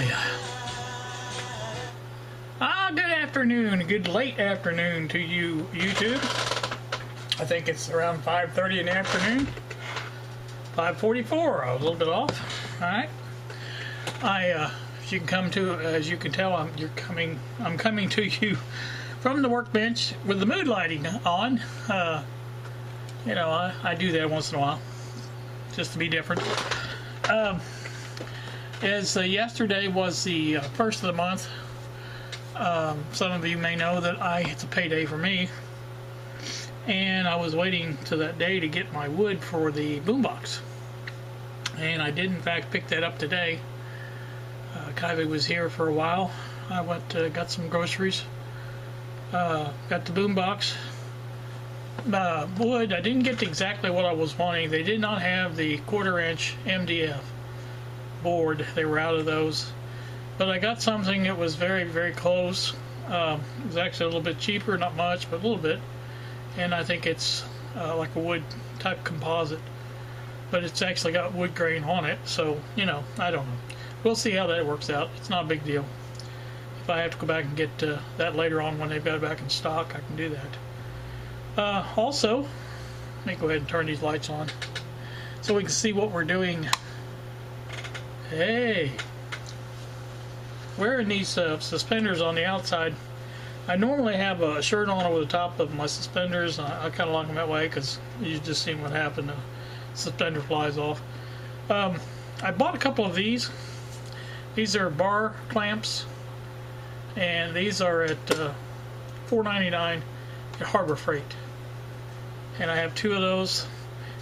yeah. Good afternoon, good late afternoon to you, YouTube. I think it's around 5:30 in the afternoon. 5:44. I was a little bit off. All right. As you can tell, I'm coming to you from the workbench with the mood lighting on. You know, I do that once in a while, just to be different. Yesterday was the first of the month. Some of you may know that it's a payday for me, and I was waiting to that day to get my wood for the boombox, and I did in fact pick that up today. Kylie was here for a while. I went got some groceries, got the boombox. Wood, I didn't get exactly what I was wanting. They did not have the 1/4-inch MDF board. They were out of those. But I got something that was very, very close. It was actually a little bit cheaper, not much, but a little bit. And I think it's like a wood type composite. But it's actually got wood grain on it, so, you know, I don't know. We'll see how that works out. It's not a big deal. If I have to go back and get that later on when they've got it back in stock, I can do that. Also, let me go ahead and turn these lights on so we can see what we're doing. Hey! Wearing these suspenders on the outside. I normally have a shirt on over the top of my suspenders. I kind of like them that way because you just seen what happened. The suspender flies off. I bought a couple of these. These are bar clamps, and these are at $4.99 at Harbor Freight. And I have two of those.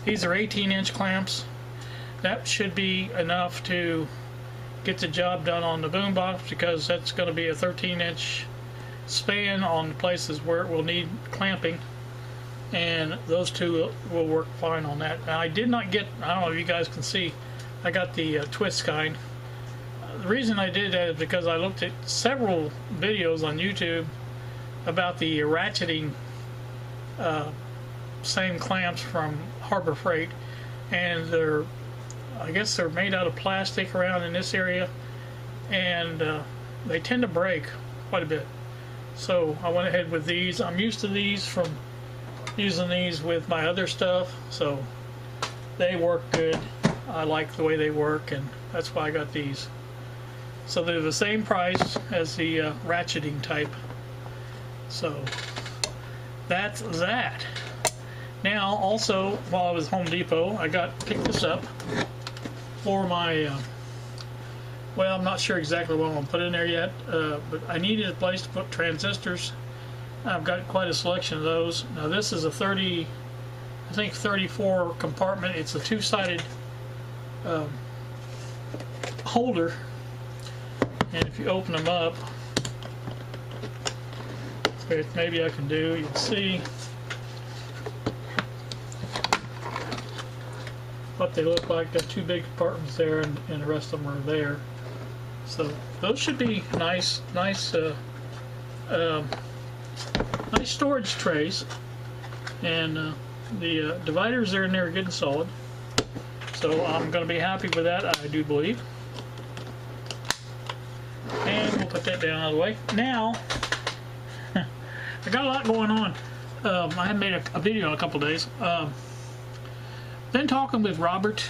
These are 18-inch clamps. That should be enough to get the job done on the boombox, because that's going to be a 13-inch span on the places where it will need clamping, and those two will work fine on that. Now, I did not get, I don't know if you guys can see, I got the twist kind. The reason I did that is because I looked at several videos on YouTube about the ratcheting same clamps from Harbor Freight, and I guess they're made out of plastic around in this area, and they tend to break quite a bit. So I went ahead with these. I'm used to these from using these with my other stuff, so they work good. I like the way they work, and that's why I got these. So they're the same price as the ratcheting type. So that's that. Now, also, while I was at Home Depot, I picked this up for my, well, I'm not sure exactly what I'm going to put in there yet, but I needed a place to put transistors. I've got quite a selection of those. Now, this is a 34 compartment. It's a two-sided holder, and if you open them up, which maybe I can do, you can see what they look like. Got two big compartments there, and the rest of them are there. So those should be nice storage trays, and the dividers are in there good and solid. So I'm going to be happy with that, I do believe. And we'll put that down out of the way. Now, I got a lot going on. I haven't made a video in a couple days. Been talking with Robert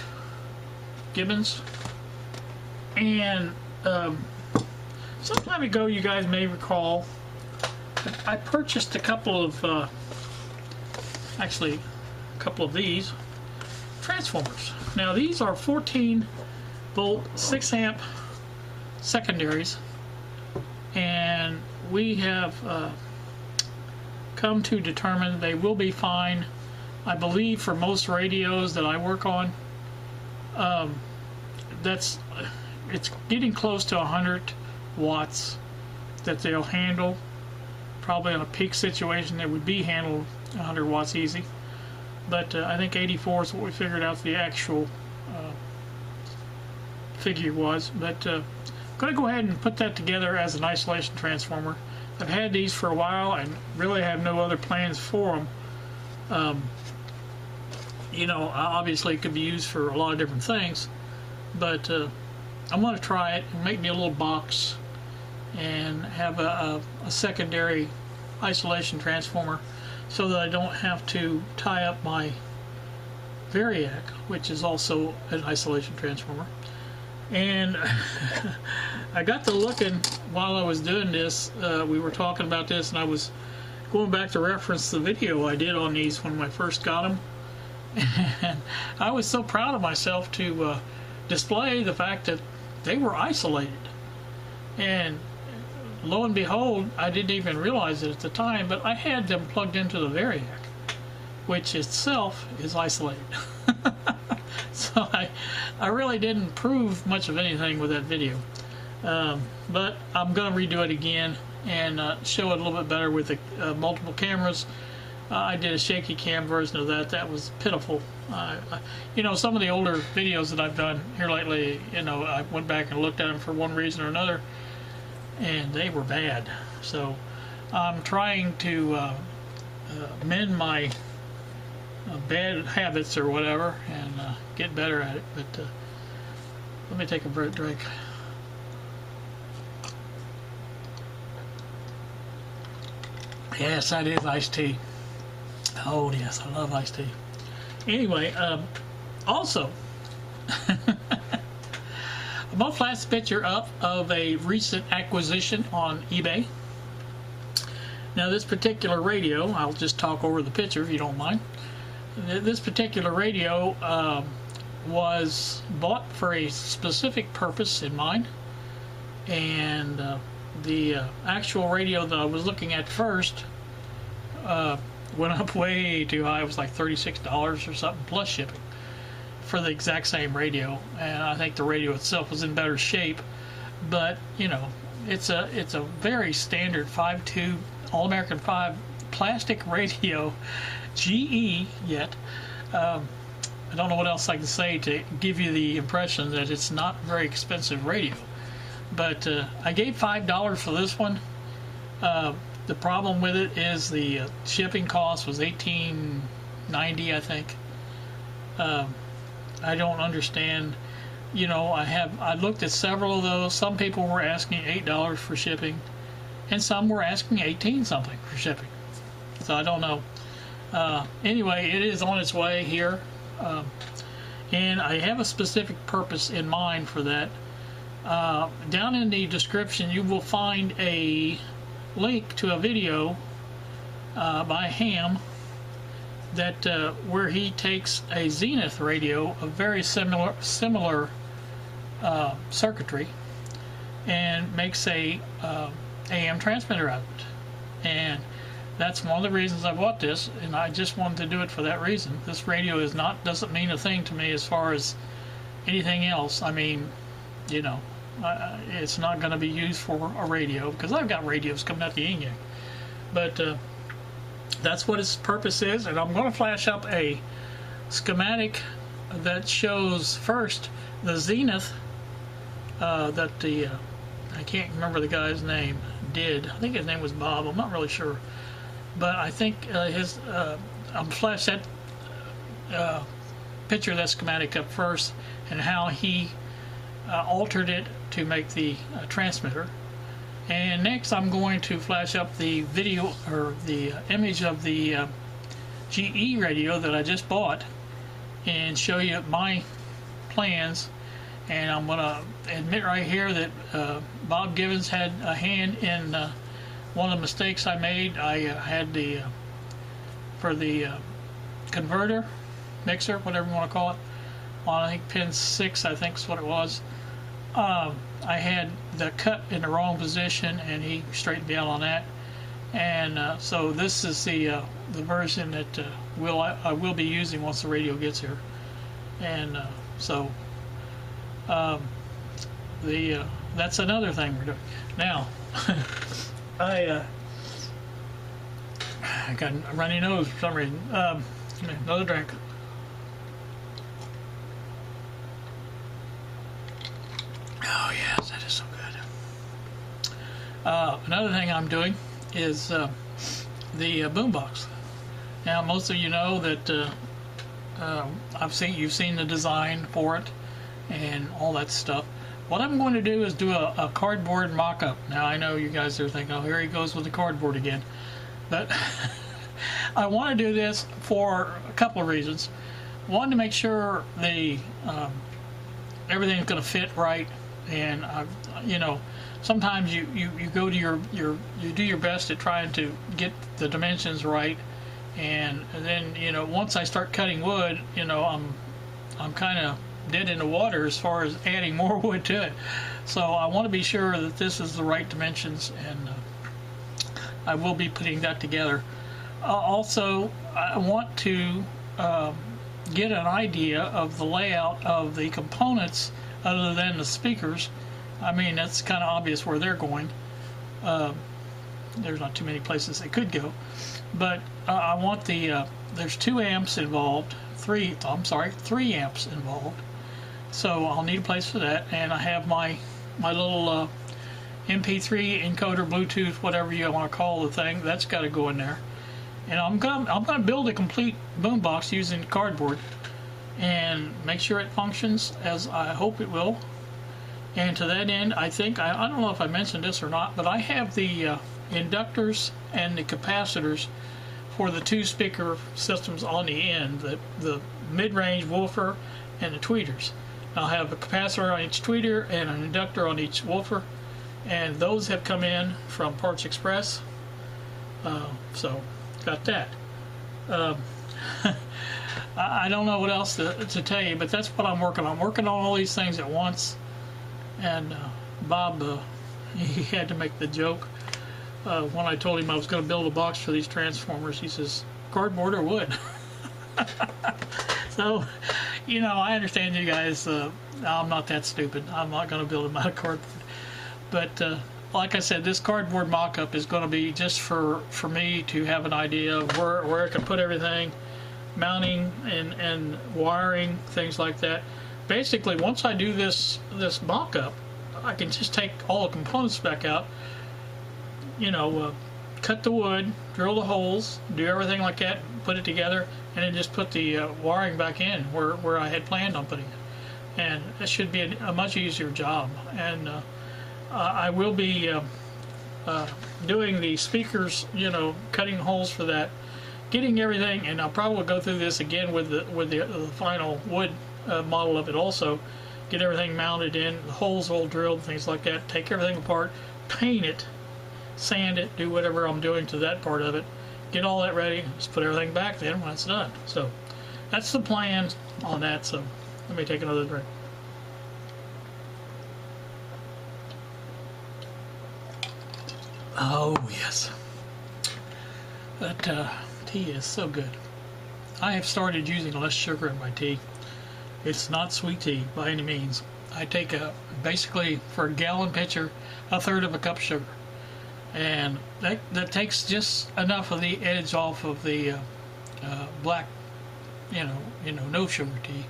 Gibbons, and some time ago, you guys may recall, I purchased a couple of, actually a couple of these transformers. Now, these are 14-volt 6-amp secondaries, and we have come to determine they will be fine, I believe, for most radios that I work on. It's getting close to 100 watts that they'll handle. Probably in a peak situation they would be handled 100 watts easy, but I think 84 is what we figured out the actual figure was. But I'm going to go ahead and put that together as an isolation transformer. I've had these for a while and really have no other plans for them. You know, obviously it could be used for a lot of different things, but I'm going to try it and make me a little box and have a secondary isolation transformer so that I don't have to tie up my Variac, which is also an isolation transformer. And I got to looking while I was doing this. We were talking about this, and I was going back to reference the video I did on these when I first got them. And I was so proud of myself to display the fact that they were isolated. And lo and behold, I didn't even realize it at the time, but I had them plugged into the Variac, which itself is isolated. So I really didn't prove much of anything with that video. But I'm going to redo it again and show it a little bit better with the multiple cameras. I did a shaky cam version of that. That was pitiful. You know, some of the older videos that I've done here lately, you know, I went back and looked at them for one reason or another, and they were bad. So I'm trying to mend my bad habits or whatever and get better at it. But let me take a drink. Yes, that is iced tea. Oh yes, I love iced tea. Anyway, also, I'm going to flash the picture up of a recent acquisition on eBay. Now this particular radio, I'll just talk over the picture if you don't mind. This particular radio was bought for a specific purpose in mind, and the actual radio that I was looking at first went up way too high. It was like $36 or something plus shipping for the exact same radio, and I think the radio itself was in better shape, but you know, it's a very standard 5.2 All-American 5 plastic radio, GE yet. I don't know what else I can say to give you the impression that it's not a very expensive radio, but I gave $5 for this one. The problem with it is the shipping cost was $18.90, I think. I don't understand. You know, I looked at several of those. Some people were asking $8 for shipping, and some were asking 18 something for shipping. So I don't know. Anyway, it is on its way here, and I have a specific purpose in mind for that. Down in the description you will find a link to a video by Ham that where he takes a Zenith radio, a very similar circuitry, and makes a AM transmitter out of it. And that's one of the reasons I bought this, and I just wanted to do it for that reason. This radio doesn't mean a thing to me as far as anything else. I mean, you know, it's not going to be used for a radio because I've got radios coming out the yin-yang. But that's what its purpose is, and I'm going to flash up a schematic that shows first the Zenith that I can't remember the guy's name did. I think his name was Bob. I'm not really sure, but I think I'm flash that picture of that schematic up first and how he altered it to make the transmitter. And next I'm going to flash up the video or the image of the GE radio that I just bought and show you my plans. And I'm going to admit right here that Bob Givens had a hand in one of the mistakes I made. I had for the converter, mixer, whatever you want to call it, on I think pin 6, I think is what it was. I had the cut in the wrong position, and he straightened me out on that. And so this is the version that I will be using once the radio gets here. And so that's another thing we're doing now. I got a runny nose for some reason. Another drink. Oh yes, that is so good. Another thing I'm doing is the boombox. Now, most of you know that you've seen the design for it and all that stuff, what I'm going to do is do a cardboard mock-up. Now I know you guys are thinking, oh, here he goes with the cardboard again, but I want to do this for a couple of reasons. One, to make sure the everything's going to fit right, and you know, sometimes you go to you do your best at trying to get the dimensions right, and then, you know, once I start cutting wood, you know, I'm kind of dead in the water as far as adding more wood to it. So I want to be sure that this is the right dimensions, and I will be putting that together. Also, I want to get an idea of the layout of the components other than the speakers. I mean, that's kind of obvious where they're going. There's not too many places they could go, but I want the there's 2 amps involved, 3 amps involved, so I'll need a place for that. And I have my little MP3 encoder, Bluetooth, whatever you want to call the thing, that's got to go in there. And I'm gonna build a complete boombox using cardboard and make sure it functions as I hope it will. And to that end, I think, I don't know if I mentioned this or not, but I have the inductors and the capacitors for the 2 speaker systems on the end, the mid-range woofer and the tweeters. I'll have a capacitor on each tweeter and an inductor on each woofer, and those have come in from Parts Express, so got that. I don't know what else to tell you, but that's what I'm working on. I'm working on all these things at once. And Bob, he had to make the joke when I told him I was going to build a box for these transformers. He says, cardboard or wood? So, you know, I understand you guys. I'm not that stupid. I'm not going to build them out of cardboard. But like I said, this cardboard mock-up is going to be just for me to have an idea of where I can put everything, mounting and wiring, things like that. Basically, once I do this mock-up, I can just take all the components back out, you know, cut the wood, drill the holes, do everything like that, put it together, and then just put the wiring back in where I had planned on putting it. And it should be a much easier job. And I will be doing the speakers, you know, cutting holes for that, getting everything, and I'll probably go through this again with the final wood model of it also, get everything mounted in, the holes all drilled, things like that, take everything apart, paint it, sand it, do whatever I'm doing to that part of it, get all that ready, just put everything back then when it's done. So that's the plan on that. So let me take another drink. Oh yes, that tea is so good. I have started using less sugar in my tea. It's not sweet tea by any means. I take basically for a gallon pitcher, 1/3 of a cup of sugar, and that takes just enough of the edge off of the black, you know, no sugar tea,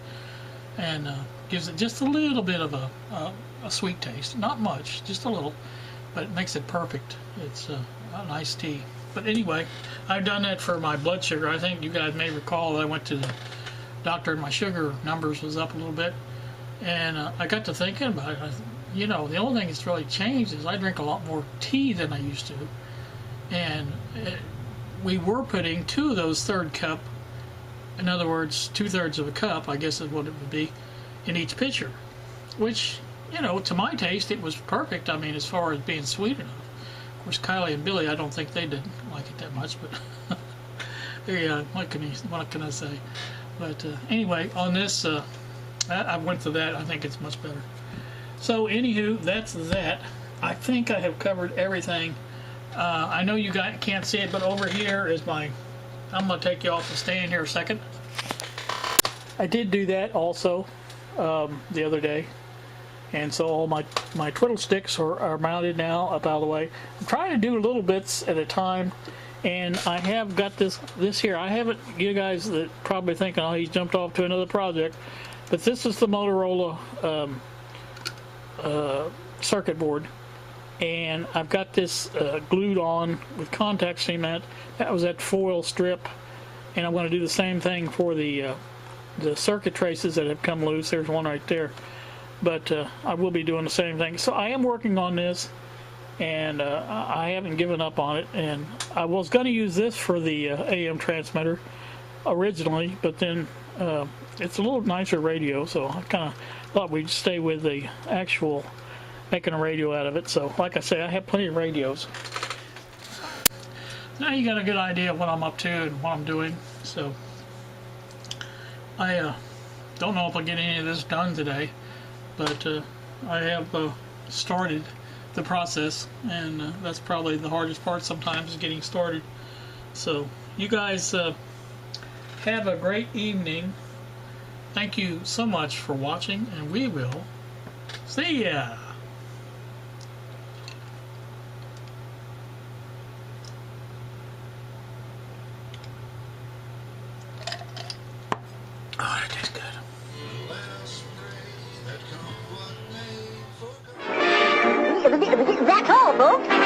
and gives it just a little bit of a sweet taste. Not much, just a little, but it makes it perfect. It's a nice tea. But anyway, I've done that for my blood sugar. I think you guys may recall that I went to the doctor and my sugar numbers was up a little bit, and I got to thinking about it. You know, the only thing that's really changed is I drink a lot more tea than I used to, and we were putting 2 of those 1/3 cup, in other words 2/3 of a cup, I guess is what it would be, in each pitcher, which, you know, to my taste it was perfect. I mean, as far as being sweet enough. Of course, Kylie and Billy, I don't think they didn't like it that much, but yeah, what can I say? But anyway, on this, I went to that. I think it's much better. So anywho, that's that. I think I have covered everything. I know you guys can't see it, but over here is I'm going to take you off the stand here a second. I did do that also the other day. And so all my twiddle sticks are mounted now up out of the way. I'm trying to do little bits at a time, and I have got this here. I haven't, you guys that probably thinking, oh, he's jumped off to another project, but this is the Motorola circuit board, and I've got this glued on with contact cement. That was that foil strip, and I'm going to do the same thing for the circuit traces that have come loose. There's one right there. but I will be doing the same thing. So I am working on this, and I haven't given up on it. And I was going to use this for the AM transmitter originally, but then it's a little nicer radio, so I kind of thought we'd stay with the actual making a radio out of it. So like I say, I have plenty of radios. Now you got a good idea of what I'm up to and what I'm doing. So I don't know if I'll get any of this done today, but I have started the process, and that's probably the hardest part sometimes, is getting started. So you guys have a great evening. Thank you so much for watching, and we will see ya. Oh, that tastes good. That's all, folks.